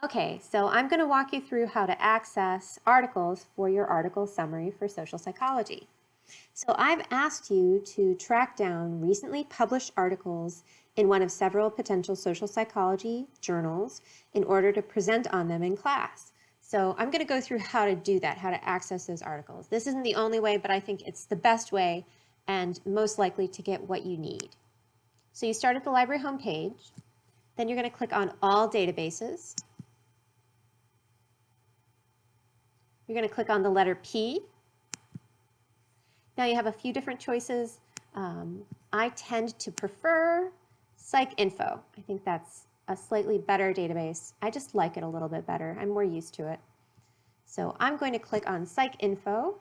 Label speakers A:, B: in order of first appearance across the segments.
A: Okay, so I'm going to walk you through how to access articles for your article summary for social psychology. So I've asked you to track down recently published articles in one of several potential social psychology journals in order to present on them in class. So I'm going to go through how to do that, how to access those articles. This isn't the only way, but I think it's the best way and most likely to get what you need. So you start at the library homepage, then you're going to click on All Databases. You're going to click on the letter P. Now you have a few different choices. I tend to prefer PsycInfo. I think that's a slightly better database. I just like it a little bit better. I'm more used to it. So I'm going to click on PsycInfo.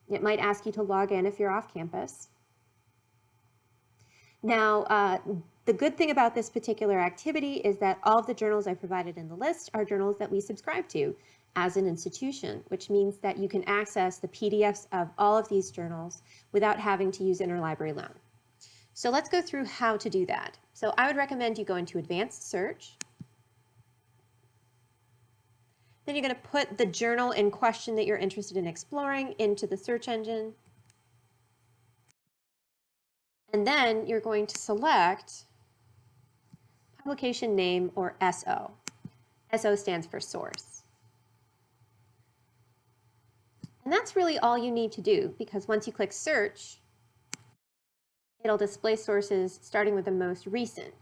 A: It might ask you to log in if you're off campus. Now, the good thing about this particular activity is that all of the journals I provided in the list are journals that we subscribe to as an institution, which means that you can access the PDFs of all of these journals without having to use interlibrary loan. So let's go through how to do that. So I would recommend you go into advanced search. Then you're going to put the journal in question that you're interested in exploring into the search engine. And then you're going to select publication name, or SO. SO stands for source. And that's really all you need to do, because once you click search, it'll display sources starting with the most recent.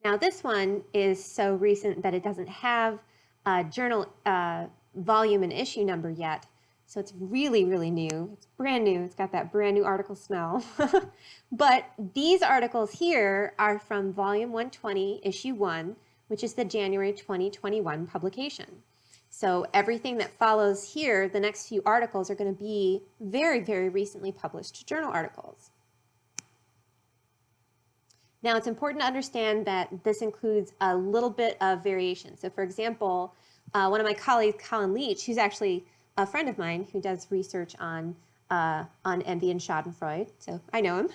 A: Now this one is so recent that it doesn't have a journal volume and issue number yet. So it's really, really new. It's brand new. It's got that brand new article smell. But these articles here are from volume 120, issue 1, which is the January 2021 publication. So everything that follows here, the next few articles, are going to be very, very recently published journal articles. Now, it's important to understand that this includes a little bit of variation. So for example, one of my colleagues, Colin Leach, who's actually a friend of mine who does research on envy and schadenfreude, so I know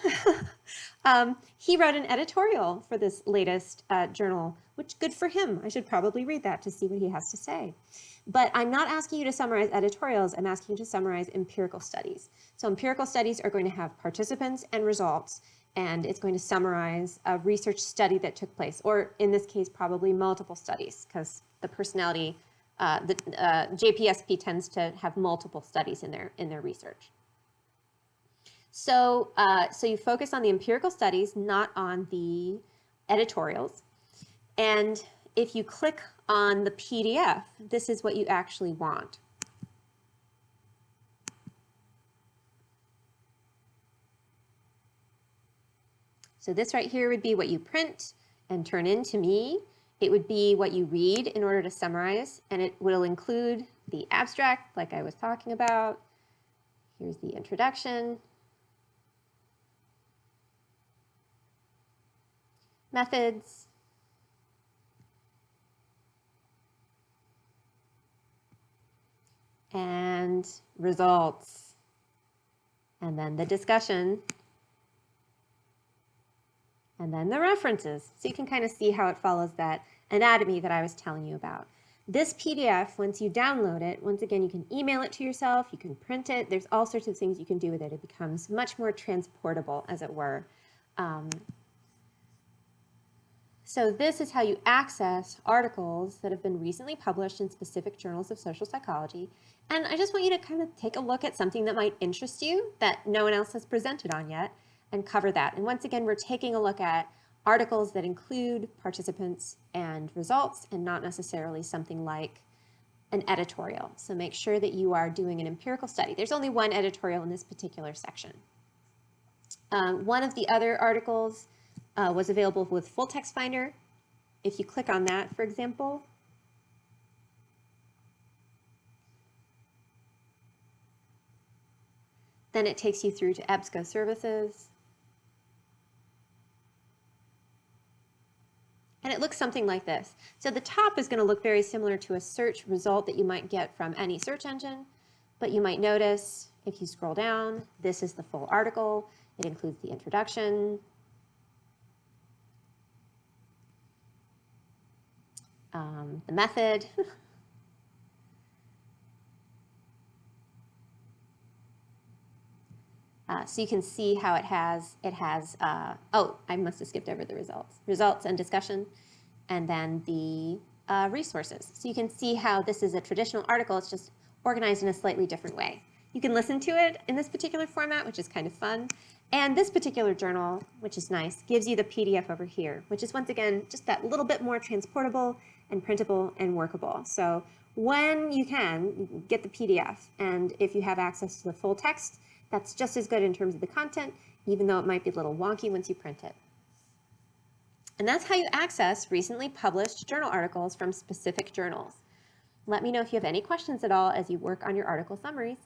A: him. He wrote an editorial for this latest journal, which good for him. I should probably read that to see what he has to say. But I'm not asking you to summarize editorials. I'm asking you to summarize empirical studies. So empirical studies are going to have participants and results, and it's going to summarize a research study that took place, or in this case, probably multiple studies, because the personality, JPSP tends to have multiple studies in their research. So, so you focus on the empirical studies, not on the editorials. And if you click on the PDF, this is what you actually want. So this right here would be what you print and turn in to me. It would be what you read in order to summarize, and it will include the abstract, like I was talking about. Here's the introduction, methods, and results, and then the discussion, and then the references. So you can kind of see how it follows that anatomy that I was telling you about. This PDF, once you download it, once again, you can email it to yourself, you can print it, there's all sorts of things you can do with it. It becomes much more transportable, as it were. So this is how you access articles that have been recently published in specific journals of social psychology. And I just want you to kind of take a look at something that might interest you that no one else has presented on yet and cover that. And once again, we're taking a look at articles that include participants and results and not necessarily something like an editorial. So make sure that you are doing an empirical study. There's only one editorial in this particular section. One of the other articles was available with Full Text Finder. If you click on that, for example, then it takes you through to EBSCO services. And it looks something like this. So the top is going to look very similar to a search result that you might get from any search engine. But you might notice if you scroll down, this is the full article. It includes the introduction, the method, so you can see how it has, oh, I must have skipped over the results and discussion, and then the resources. So you can see how this is a traditional article, it's just organized in a slightly different way. You can listen to it in this particular format, which is kind of fun. And this particular journal, which is nice, gives you the PDF over here, which is once again just that little bit more transportable and printable and workable. So when you can, get the PDF. And if you have access to the full text, that's just as good in terms of the content, even though it might be a little wonky once you print it. And that's how you access recently published journal articles from specific journals. Let me know if you have any questions at all as you work on your article summaries.